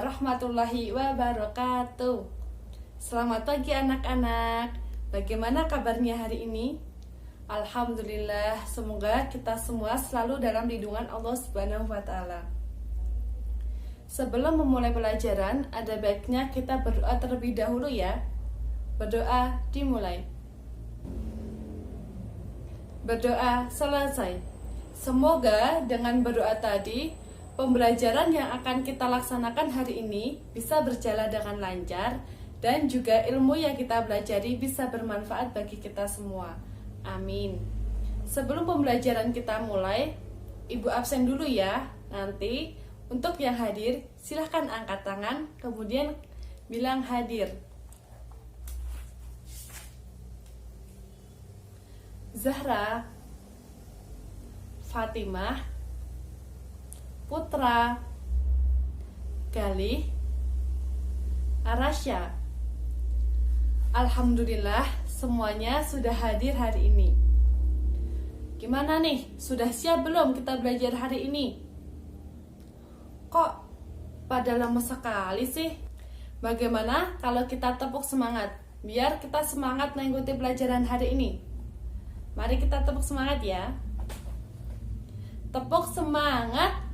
warahmatullahi wabarakatuh. Selamat pagi anak-anak. Bagaimana kabarnya hari ini? Alhamdulillah, semoga kita semua selalu dalam lindungan Allah Subhanahu wa taala. Sebelum memulai pelajaran, ada baiknya kita berdoa terlebih dahulu ya. Berdoa dimulai. Berdoa selesai. Semoga dengan berdoa tadi, pembelajaran yang akan kita laksanakan hari ini bisa berjalan dengan lancar dan juga ilmu yang kita pelajari bisa bermanfaat bagi kita semua. Amin. Sebelum pembelajaran kita mulai, Ibu absen dulu ya. Nanti untuk yang hadir, silahkan angkat tangan, kemudian bilang hadir. Zahra, Fatimah, Putra, Galih, Arasya. Alhamdulillah semuanya sudah hadir hari ini. Gimana nih? Sudah siap belum kita belajar hari ini? Kok pada lama sekali sih? Bagaimana kalau kita tepuk semangat? Biar kita semangat mengikuti pelajaran hari ini. Mari kita tepuk semangat ya. Tepuk semangat.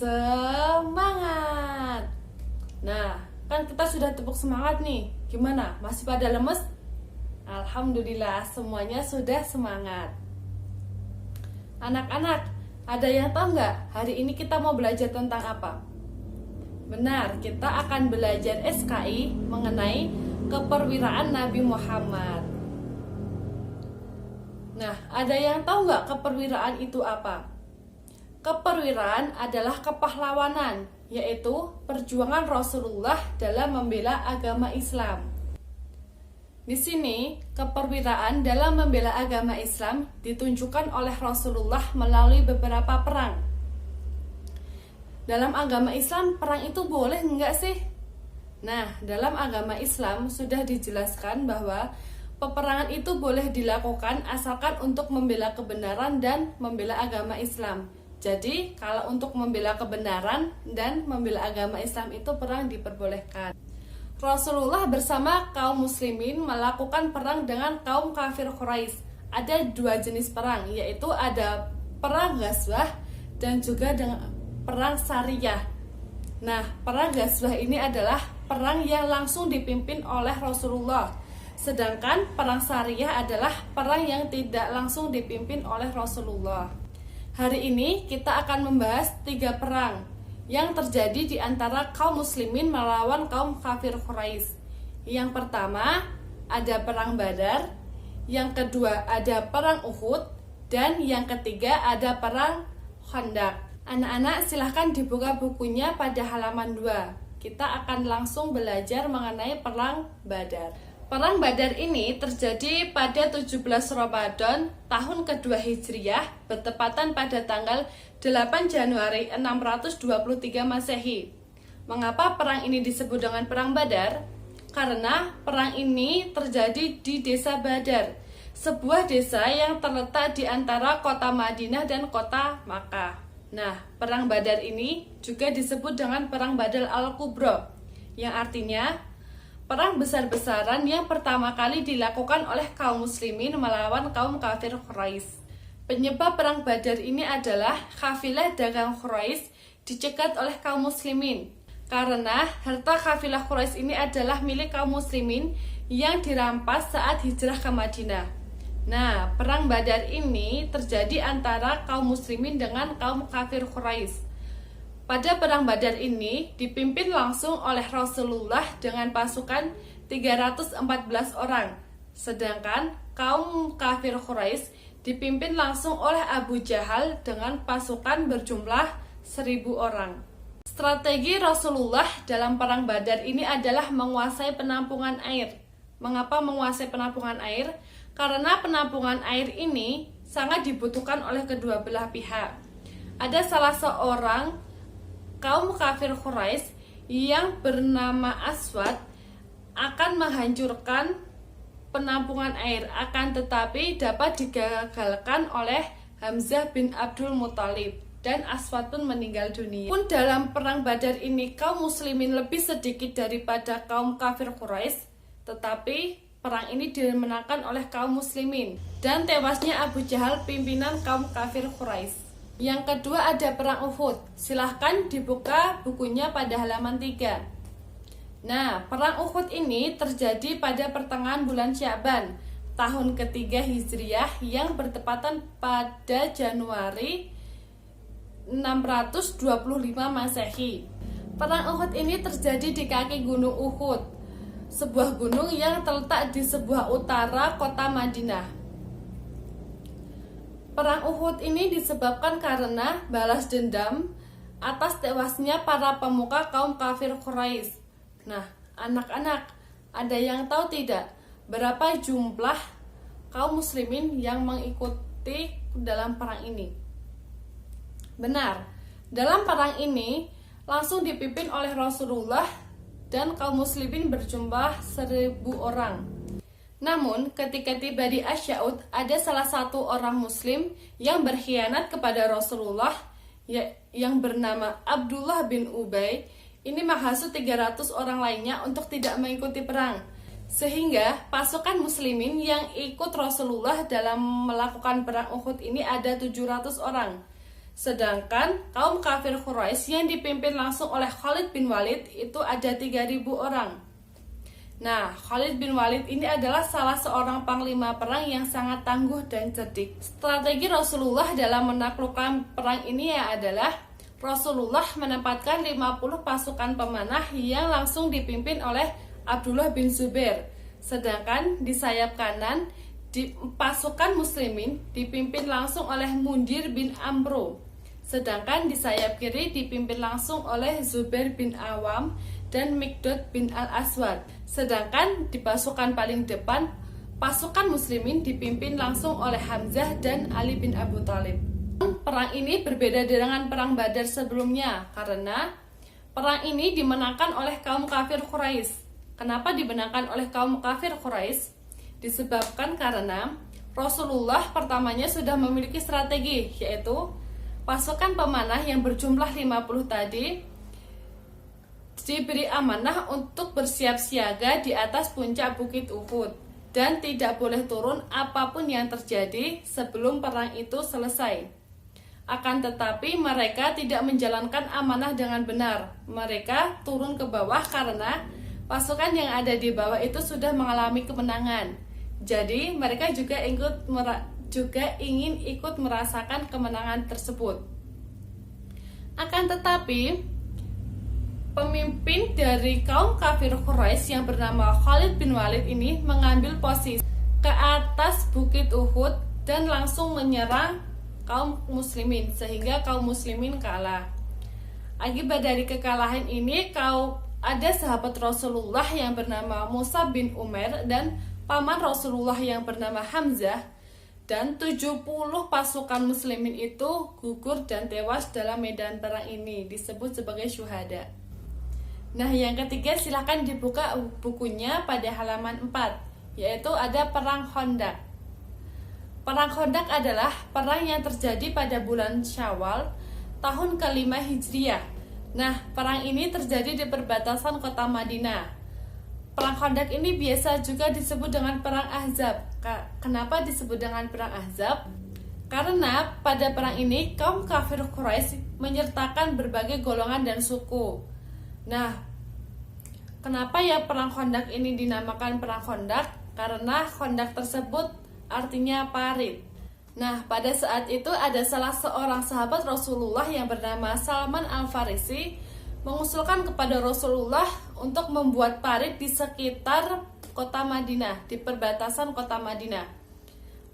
Semangat. Nah, kan kita sudah tepuk semangat nih. Gimana? Masih pada lemes? Alhamdulillah, semuanya sudah semangat. Anak-anak, ada yang tahu nggak hari ini kita mau belajar tentang apa? Benar, kita akan belajar SKI mengenai keperwiraan Nabi Muhammad. Nah, ada yang tahu nggak keperwiraan itu apa? Keperwiraan adalah kepahlawanan, yaitu perjuangan Rasulullah dalam membela agama Islam. Di sini, keperwiraan dalam membela agama Islam ditunjukkan oleh Rasulullah melalui beberapa perang. Dalam agama Islam, perang itu boleh enggak sih? Nah, dalam agama Islam sudah dijelaskan bahwa peperangan itu boleh dilakukan asalkan untuk membela kebenaran dan membela agama Islam. Jadi, kalau untuk membela kebenaran dan membela agama Islam itu perang diperbolehkan. Rasulullah bersama kaum muslimin melakukan perang dengan kaum kafir Quraisy. Ada dua jenis perang, yaitu ada perang Ghazwah dan juga dengan perang Sariyah. Nah, perang Ghazwah ini adalah perang yang langsung dipimpin oleh Rasulullah. Sedangkan perang Sariyah adalah perang yang tidak langsung dipimpin oleh Rasulullah. Hari ini kita akan membahas 3 perang yang terjadi di antara kaum muslimin melawan kaum kafir Quraisy. Yang pertama ada perang Badar, yang kedua ada perang Uhud, dan yang ketiga ada perang Khandaq. Anak-anak silahkan dibuka bukunya pada halaman 2. Kita akan langsung belajar mengenai perang Badar. Perang Badar ini terjadi pada 17 Ramadan tahun kedua Hijriah, bertepatan pada tanggal 8 Januari 623 Masehi. Mengapa perang ini disebut dengan perang Badar? Karena perang ini terjadi di desa Badar, sebuah desa yang terletak di antara kota Madinah dan kota Makkah. Nah, perang Badar ini juga disebut dengan perang Badar Al-Kubra, yang artinya perang besar-besaran yang pertama kali dilakukan oleh kaum muslimin melawan kaum kafir Quraisy. Penyebab perang Badar ini adalah kafilah dagang Quraisy dicegat oleh kaum muslimin. Karena harta kafilah Quraisy ini adalah milik kaum muslimin yang dirampas saat hijrah ke Madinah. Nah, perang Badar ini terjadi antara kaum muslimin dengan kaum kafir Quraisy. Pada perang Badar ini dipimpin langsung oleh Rasulullah dengan pasukan 314 orang. Sedangkan kaum kafir Quraisy dipimpin langsung oleh Abu Jahal dengan pasukan berjumlah 1000 orang. Strategi Rasulullah dalam perang Badar ini adalah menguasai penampungan air. Mengapa menguasai penampungan air? Karena penampungan air ini sangat dibutuhkan oleh kedua belah pihak. Ada salah seorang kaum kafir Quraisy yang bernama Aswad akan menghancurkan penampungan air, akan tetapi dapat digagalkan oleh Hamzah bin Abdul Muthalib, dan Aswad pun meninggal dunia. Pun dalam perang Badar ini kaum muslimin lebih sedikit daripada kaum kafir Quraisy, tetapi perang ini dimenangkan oleh kaum muslimin dan tewasnya Abu Jahal pimpinan kaum kafir Quraisy. Yang kedua ada perang Uhud. Silahkan dibuka bukunya pada halaman 3. Nah, perang Uhud ini terjadi pada pertengahan bulan Sya'ban tahun ketiga Hijriah yang bertepatan pada Januari 625 Masehi. Perang Uhud ini terjadi di kaki Gunung Uhud, sebuah gunung yang terletak di sebelah utara kota Madinah. Perang Uhud ini disebabkan karena balas dendam atas tewasnya para pemuka kaum kafir Quraisy. Nah, anak-anak, ada yang tahu tidak berapa jumlah kaum muslimin yang mengikuti dalam perang ini? Benar, dalam perang ini langsung dipimpin oleh Rasulullah dan kaum muslimin berjumlah 1000 orang. Namun, ketika tiba di Asy'ud, ada salah satu orang muslim yang berkhianat kepada Rasulullah yang bernama Abdullah bin Ubay. Ini menghasut 300 orang lainnya untuk tidak mengikuti perang. Sehingga pasukan muslimin yang ikut Rasulullah dalam melakukan perang Uhud ini ada 700 orang. Sedangkan kaum kafir Quraisy yang dipimpin langsung oleh Khalid bin Walid itu ada 3000 orang. Nah, Khalid bin Walid ini adalah salah seorang panglima perang yang sangat tangguh dan cerdik. Strategi Rasulullah dalam menaklukkan perang ini adalah Rasulullah menempatkan 50 pasukan pemanah yang langsung dipimpin oleh Abdullah bin Zubair. Sedangkan di sayap kanan, di pasukan muslimin dipimpin langsung oleh Mundir bin Amro. Sedangkan di sayap kiri dipimpin langsung oleh Zubair bin Awam dan Mikdad bin Al-Aswad. Sedangkan di pasukan paling depan, pasukan muslimin dipimpin langsung oleh Hamzah dan Ali bin Abu Thalib. Perang ini berbeda dengan perang Badar sebelumnya karena perang ini dimenangkan oleh kaum kafir Quraisy. Kenapa dimenangkan oleh kaum kafir Quraisy? Disebabkan karena Rasulullah pertamanya sudah memiliki strategi, yaitu pasukan pemanah yang berjumlah 50 tadi diberi amanah untuk bersiap siaga di atas puncak Bukit Uhud dan tidak boleh turun apapun yang terjadi sebelum perang itu selesai. Akan tetapi mereka tidak menjalankan amanah dengan benar. Mereka turun ke bawah karena pasukan yang ada di bawah itu sudah mengalami kemenangan. Jadi mereka juga ingin ikut merasakan kemenangan tersebut. Akan tetapi pemimpin dari kaum kafir Quraisy yang bernama Khalid bin Walid ini mengambil posisi ke atas Bukit Uhud dan langsung menyerang kaum muslimin sehingga kaum muslimin kalah. Akibat dari kekalahan ini, ada sahabat Rasulullah yang bernama Mus'ab bin Umair dan paman Rasulullah yang bernama Hamzah, dan 70 pasukan muslimin itu gugur dan tewas dalam medan perang ini, disebut sebagai syuhada. Nah, yang ketiga silahkan dibuka bukunya pada halaman 4, yaitu ada perang Khandaq. Perang Khandaq adalah perang yang terjadi pada bulan Syawal tahun ke-5 Hijriah. Nah, perang ini terjadi di perbatasan kota Madinah. Perang Khandaq ini biasa juga disebut dengan perang Ahzab. Kenapa disebut dengan perang Ahzab? Karena pada perang ini kaum kafir Quraisy menyertakan berbagai golongan dan suku. Nah, kenapa ya perang Khandaq ini dinamakan perang Khandaq? Karena Khandaq tersebut artinya parit. Nah, pada saat itu ada salah seorang sahabat Rasulullah yang bernama Salman Al-Farisi mengusulkan kepada Rasulullah untuk membuat parit di sekitar kota Madinah, di perbatasan kota Madinah.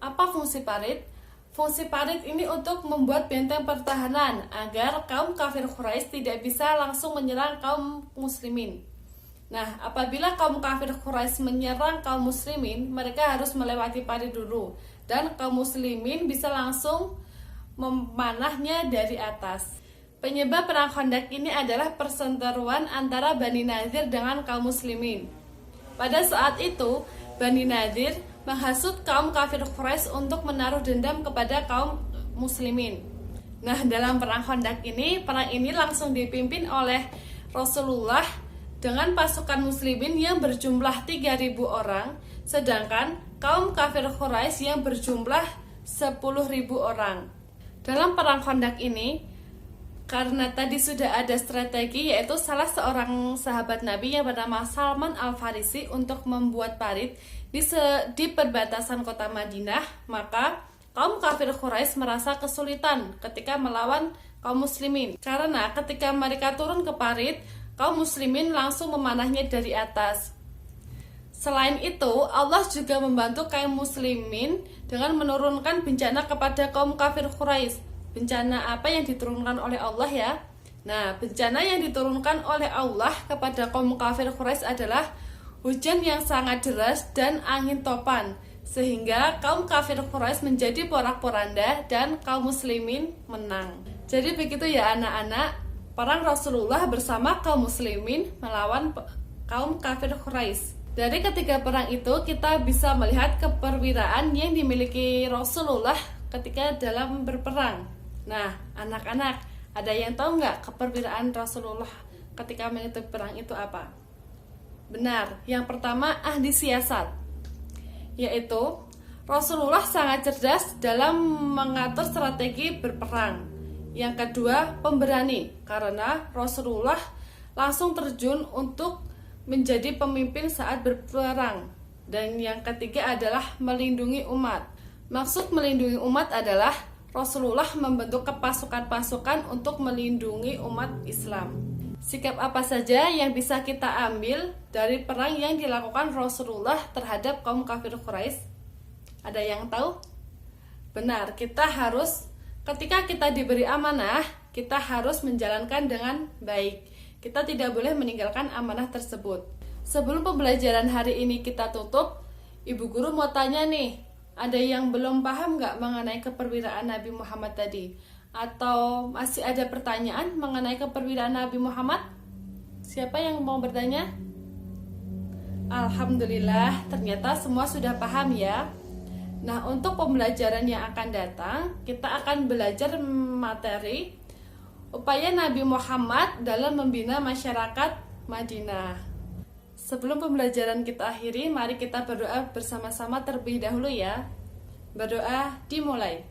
Apa fungsi parit? Fungsi parit ini untuk membuat benteng pertahanan agar kaum kafir Quraisy tidak bisa langsung menyerang kaum muslimin. Nah, apabila kaum kafir Quraisy menyerang kaum muslimin, mereka harus melewati parit dulu, dan kaum muslimin bisa langsung memanahnya dari atas. Penyebab perang Khandaq ini adalah perseteruan antara Bani Nadir dengan kaum muslimin. Pada saat itu, Bani Nadir menghasut kaum kafir Quraisy untuk menaruh dendam kepada kaum muslimin. Nah, dalam perang Khandaq ini, perang ini langsung dipimpin oleh Rasulullah dengan pasukan muslimin yang berjumlah 3.000 orang, sedangkan kaum kafir Quraisy yang berjumlah 10.000 orang. Dalam perang Khandaq ini, karena tadi sudah ada strategi, yaitu salah seorang sahabat Nabi yang bernama Salman Al-Farisi untuk membuat parit di perbatasan kota Madinah, maka kaum kafir Quraisy merasa kesulitan ketika melawan kaum muslimin. Karena ketika mereka turun ke parit, kaum muslimin langsung memanahnya dari atas. Selain itu, Allah juga membantu kaum muslimin dengan menurunkan bencana kepada kaum kafir Quraisy. Bencana apa yang diturunkan oleh Allah ya? Nah, bencana yang diturunkan oleh Allah kepada kaum kafir Quraisy adalah hujan yang sangat deras dan angin topan, sehingga kaum kafir Quraisy menjadi porak-poranda dan kaum muslimin menang. Jadi begitu ya anak-anak, perang Rasulullah bersama kaum muslimin melawan kaum kafir Quraisy. Dari ketiga perang itu kita bisa melihat keperwiraan yang dimiliki Rasulullah ketika dalam berperang. Nah, anak-anak, ada yang tahu nggak keperwiraan Rasulullah ketika mengikuti perang itu apa? Benar, yang pertama ahli siasat, yaitu Rasulullah sangat cerdas dalam mengatur strategi berperang. Yang kedua, pemberani, karena Rasulullah langsung terjun untuk menjadi pemimpin saat berperang. Dan yang ketiga adalah melindungi umat. Maksud melindungi umat adalah Rasulullah membentuk pasukan-pasukan untuk melindungi umat Islam. Sikap apa saja yang bisa kita ambil dari perang yang dilakukan Rasulullah terhadap kaum kafir Quraisy? Ada yang tahu? Benar, ketika kita diberi amanah, kita harus menjalankan dengan baik. Kita tidak boleh meninggalkan amanah tersebut. Sebelum pembelajaran hari ini kita tutup, Ibu Guru mau tanya nih, ada yang belum paham nggak mengenai keperwiraan Nabi Muhammad tadi? Atau masih ada pertanyaan mengenai keperwiraan Nabi Muhammad? Siapa yang mau bertanya? Alhamdulillah, ternyata semua sudah paham ya. Nah, untuk pembelajaran yang akan datang, kita akan belajar materi upaya Nabi Muhammad dalam membina masyarakat Madinah. Sebelum pembelajaran kita akhiri, mari kita berdoa bersama-sama terlebih dahulu ya. Berdoa dimulai.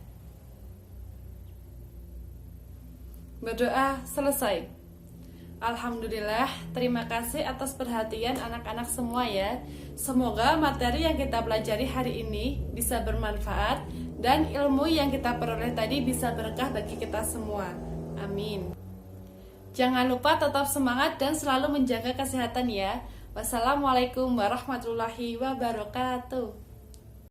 Berdoa selesai. Alhamdulillah, terima kasih atas perhatian anak-anak semua ya. Semoga materi yang kita pelajari hari ini bisa bermanfaat dan ilmu yang kita peroleh tadi bisa berkah bagi kita semua. Amin. Jangan lupa tetap semangat dan selalu menjaga kesehatan ya. Wassalamualaikum warahmatullahi wabarakatuh.